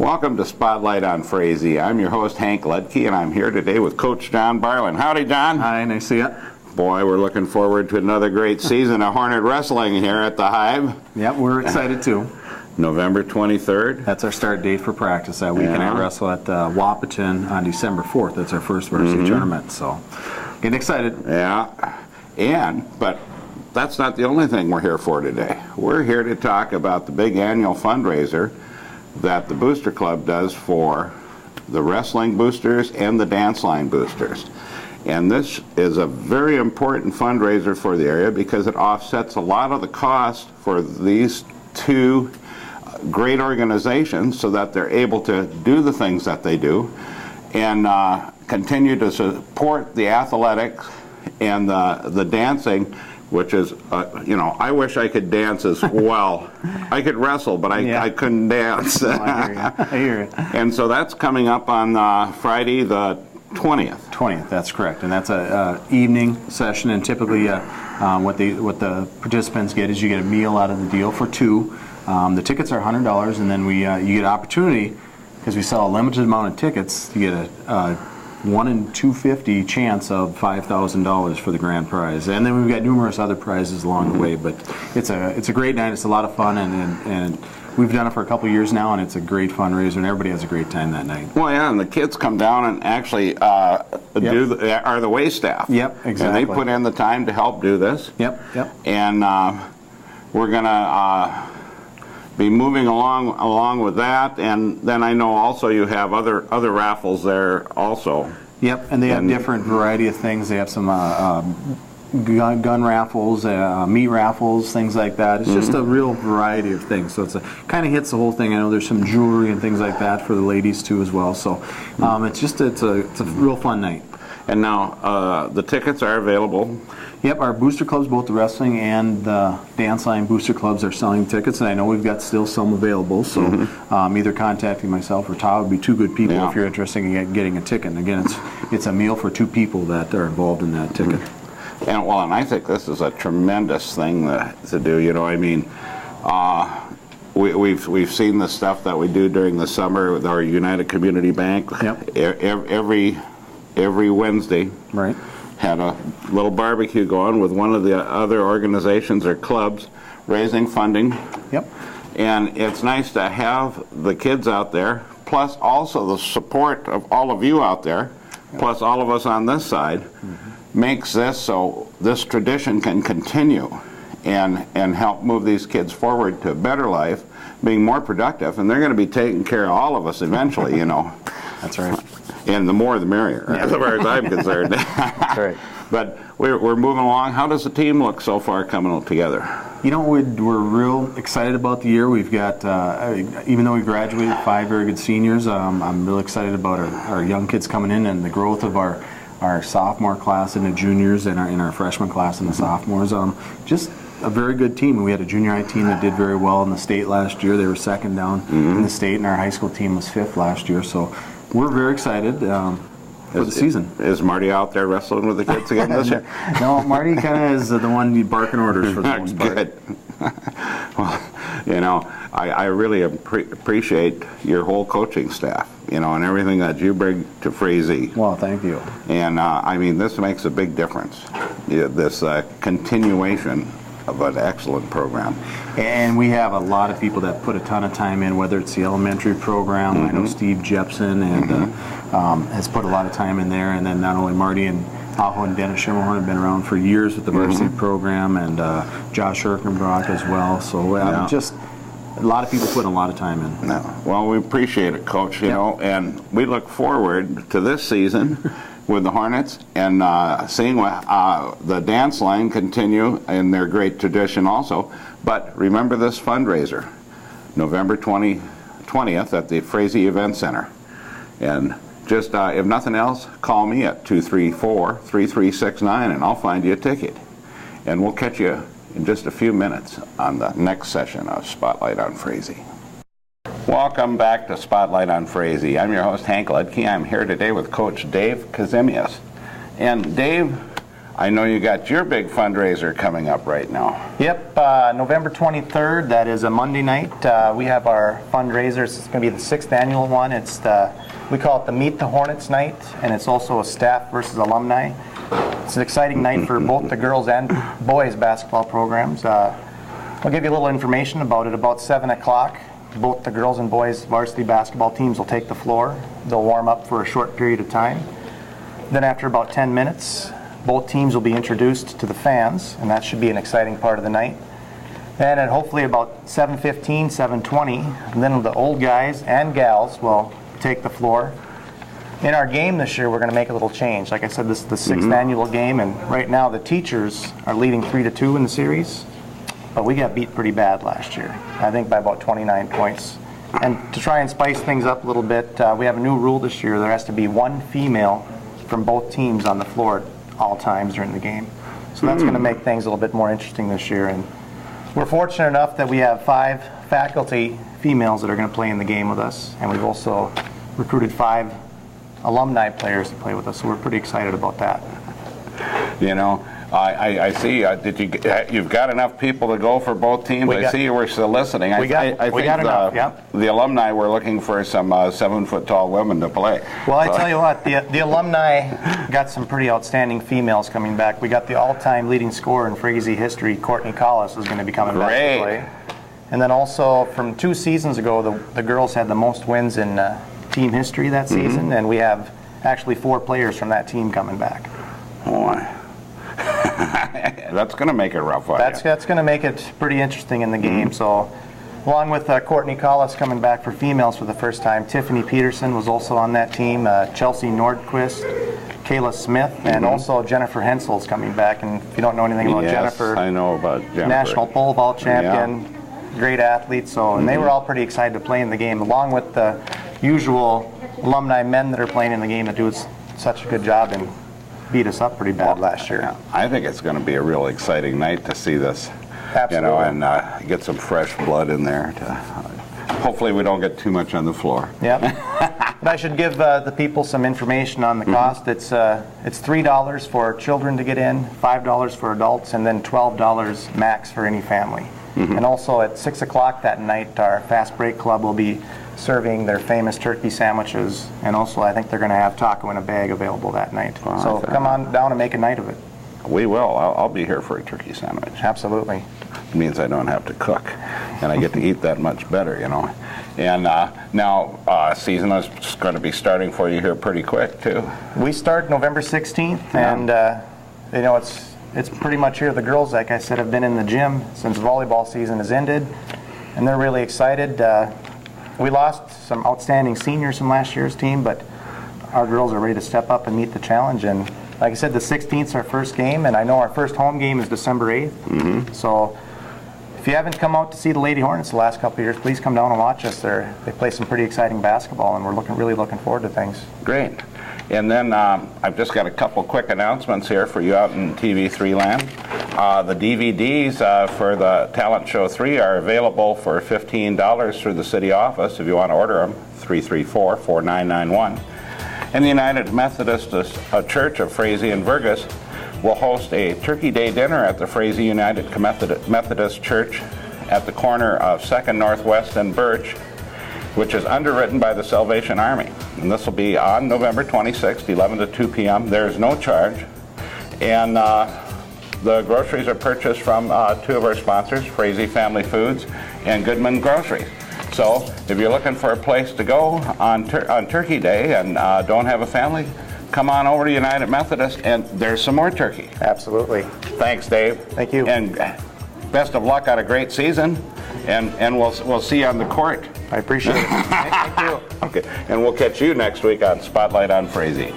Welcome to Spotlight on Frazee. I'm your host, Hank Ledke, and I'm here today with Coach John Barlin. Howdy, John. Hi, nice to see you. Boy, we're looking forward to another great season of Hornet Wrestling here at the Hive. Yep, we're excited too. November 23rd. That's our start date for practice that weekend. I wrestle at Wapaton on December 4th. That's our first varsity tournament, so getting excited. Yeah, but that's not the only thing we're here for today. We're here to talk about the big annual fundraiser that the Booster Club does for the wrestling boosters and the dance line boosters. And this is a very important fundraiser for the area because it offsets a lot of the cost for these two great organizations so that they're able to do the things that they do and continue to support the athletics and the dancing, which is, I wish I could dance as well. I could wrestle, but I couldn't dance. No, I hear you. And so that's coming up on Friday the 20th. 20th, that's correct. And that's a evening session, and typically what the participants get is you get a meal out of the deal for two. The tickets are $100, and then you get an opportunity, because we sell a limited amount of tickets, you get a 1 in 250 chance of $5,000 for the grand prize, and then we've got numerous other prizes along the way. But it's a great night. It's a lot of fun, and we've done it for a couple of years now, and it's a great fundraiser, and everybody has a great time that night. Well, yeah, and the kids come down and actually are the wait staff. Yep, exactly. And they put in the time to help do this. Yep. And we're gonna be moving along with that, and then I know also you have other raffles there also. Yep, and they have different variety of things. They have some gun raffles, meat raffles, things like that. It's just a real variety of things. So it's kind of hits the whole thing. I know there's some jewelry and things like that for the ladies too as well. So it's a real fun night. And now the tickets are available. Yep, our booster clubs, both the wrestling and the dance line booster clubs, are selling tickets, and I know we've got still some available. So either contacting myself or Todd would be two good people if you're interested in getting a ticket. And again, it's a meal for two people that are involved in that ticket. And I think this is a tremendous thing to do. We've seen the stuff that we do during the summer with our United Community Bank. Yep. Every Wednesday. Right. Had a little barbecue going with one of the other organizations or clubs raising funding. Yep. And it's nice to have the kids out there, plus also the support of all of you out there, plus all of us on this side, makes this so this tradition can continue and help move these kids forward to a better life, being more productive, and they're going to be taking care of all of us eventually, That's right. And the more the merrier, as far as I'm concerned. That's right. But we're moving along. How does the team look so far coming together? We're real excited about the year. We've got, even though we graduated 5 very good seniors, I'm real excited about our young kids coming in and the growth of our sophomore class and the juniors and our freshman class and the sophomores. Just a very good team. We had a junior high team that did very well in the state last year. They were second down in the state, and our high school team was 5th last year. So we're very excited for the season. Is Marty out there wrestling with the kids again this year? No, Marty kind of is the one barking orders for the most part. Good. Well, I really appreciate your whole coaching staff, and everything that you bring to Frazee. Well, thank you. And this makes a big difference. This continuation of an excellent program. And we have a lot of people that put a ton of time in, whether it's the elementary program. I know Steve Jepson has put a lot of time in there, and then not only Marty and Aho and Dennis Schimmelhorn have been around for years with the varsity program, and Josh Erkenbrock as well. So just a lot of people putting a lot of time in. No. Well, we appreciate it, Coach, and we look forward to this season with the Hornets and seeing the dance line continue in their great tradition also. But remember this fundraiser, November 20th at the Frazee Event Center. And just, if nothing else, call me at 234-3369 and I'll find you a ticket. And we'll catch you in just a few minutes on the next session of Spotlight on Frazee. Welcome back to Spotlight on Frazee. I'm your host, Hank Ledke. I'm here today with Coach Dave Kazemius. And Dave, I know you got your big fundraiser coming up right now. Yep, November 23rd, that is a Monday night. We have our fundraiser. It's going to be the 6th annual one. We call it the Meet the Hornets night, and it's also a staff versus alumni. It's an exciting night for both the girls and boys basketball programs. I'll give you a little information about it. About 7 o'clock, both the girls and boys varsity basketball teams will take the floor. They'll warm up for a short period of time. Then after about 10 minutes, both teams will be introduced to the fans, and that should be an exciting part of the night. And at hopefully about 7:15, 7:20, and then the old guys and gals will take the floor. In our game this year, we're going to make a little change. Like I said, this is the 6th annual game, and right now the teachers are leading 3-2 in the series, but we got beat pretty bad last year, I think by about 29 points. And to try and spice things up a little bit, we have a new rule this year. There has to be one female from both teams on the floor at all times during the game. So that's going to make things a little bit more interesting this year. And we're fortunate enough that we have 5 faculty females that are going to play in the game with us, and we've also recruited 5 alumni players to play with us, so we're pretty excited about that. You know, I see. You've got enough people to go for both teams? I see you were soliciting. I think enough, yep. The alumni were looking for some 7-foot-tall women to play. Well, I tell you what, the alumni got some pretty outstanding females coming back. We got the all-time leading scorer in Frazee history, Courtney Collis, is going to be coming back to play. And then also, from 2 seasons ago, the girls had the most wins in team history that season, and we have actually 4 players from that team coming back. Boy. That's going to make it rough on you. That's going to make it pretty interesting in the game. So, along with Courtney Collis coming back for females for the first time, Tiffany Peterson was also on that team, Chelsea Nordquist, Kayla Smith, and also Jennifer Hensel's coming back. And if you don't know anything about Jennifer, I know about Jennifer. National pole vault champion, great athlete. So, and they were all pretty excited to play in the game, along with the usual alumni men that are playing in the game that do such a good job and beat us up pretty bad last year. I think it's going to be a real exciting night to see this. Absolutely. You know, and get some fresh blood in there. Hopefully we don't get too much on the floor. Yep. But I should give the people some information on the cost. It's $3 for children to get in, $5 for adults, and then $12 max for any family. And also at 6 o'clock that night, our Fast Break Club will be serving their famous turkey sandwiches, and also I think they're going to have taco in a bag available that night. So come on down and make a night of it. We will. I'll be here for a turkey sandwich. Absolutely. It means I don't have to cook, and I get to eat that much better, you know. And now season is going to be starting for you here pretty quick too. We start November 16th, and you know, it's pretty much here. The girls, like I said, have been in the gym since volleyball season has ended, and they're really excited. We lost some outstanding seniors from last year's team, but our girls are ready to step up and meet the challenge. And like I said, the 16th is our first game, and I know our first home game is December 8th. So if you haven't come out to see the Lady Hornets the last couple of years, please come down and watch us. They play some pretty exciting basketball, and we're really looking forward to things. Great. And then I've just got a couple quick announcements here for you out in TV3 land. The DVDs for the Talent Show 3 are available for $15 through the city office if you want to order them, 334-4991. And the United Methodist Church of Frazee and Vergas will host a Turkey Day dinner at the Frazee United Methodist Church at the corner of 2nd Northwest and Birch, which is underwritten by the Salvation Army. And this will be on November 26th, 11 to 2 p.m. There's no charge. And the groceries are purchased from 2 of our sponsors, Frazee Family Foods and Goodman Groceries. So if you're looking for a place to go on Turkey Day and don't have a family, come on over to United Methodist, and there's some more turkey. Absolutely. Thanks, Dave. Thank you. And best of luck on a great season, and we'll see you on the court. I appreciate it. Thank you. Okay, and we'll catch you next week on Spotlight on Frazee.